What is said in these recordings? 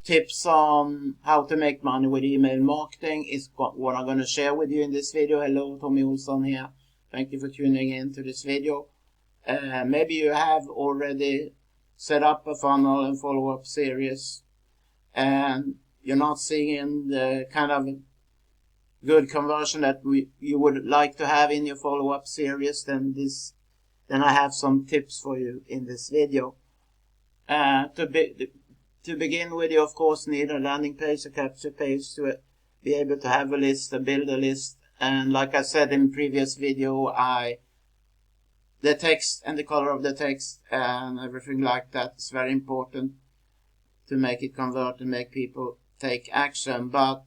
tips on how to make money with email marketing is what I'm going to share with you in this video. Hello, Tommy Olsson here. Thank you for tuning in to this video. Maybe you have already set up a funnel and follow-up series and you're not seeing the kind of good conversion that you would like to have in your follow-up series, then I have some tips for you in this video. To begin with, you of course need a landing page, a capture page to be able to have a list, to build a list. And like I said in previous video, the text and the color of the text and everything like that is very important to make it convert and make people take action. But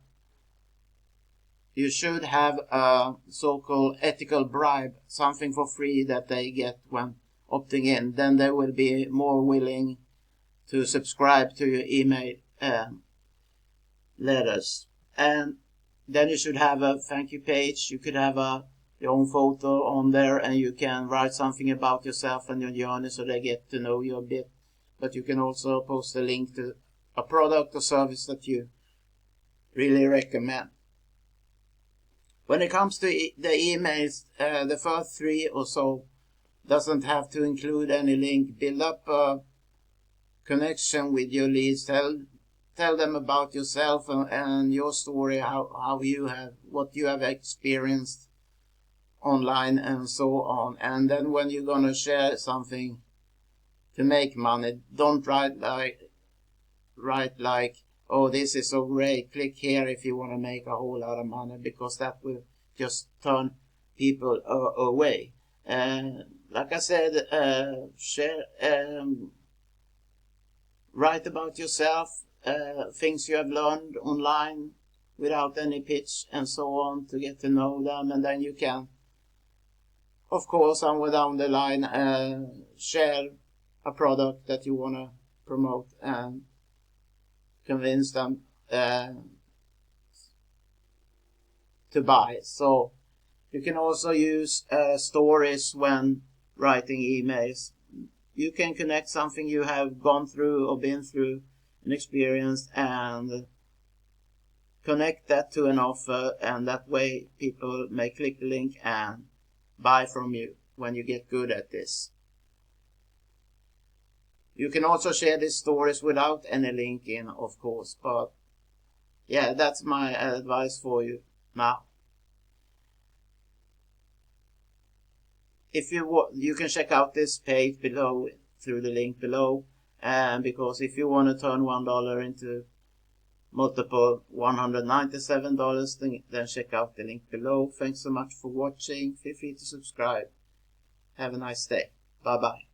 you should have a so-called ethical bribe, something for free that they get when opting in. Then they will be more willing to subscribe to your email letters. And then you should have a thank you page. You could have your own photo on there, and you can write something about yourself and your journey so they get to know you a bit. But you can also post a link to a product or service that you really recommend. When it comes to the emails, the first 3 or so doesn't have to include any link. Build up a connection with your leads. Tell them about yourself and your story, what you have experienced online and so on. And then when you're gonna share something to make money, don't write like, oh, this is so great, click here if you want to make a whole lot of money, because that will just turn people away. Like I said, write about yourself, things you have learned online without any pitch and so on, to get to know them. And then you can, of course, somewhere down the line, share a product that you want to promote and convince them to buy. So you can also use stories when writing emails. You can connect something you have gone through or been through and experienced and connect that to an offer, and that way people may click the link and buy from you when you get good at this. You can also share these stories without any link in, of course, but yeah, that's my advice for you now. If you can check out this page below through the link below, because if you want to turn $1 into multiple $197, then check out the link below. Thanks so much for watching. Feel free to subscribe. Have a nice day. Bye bye.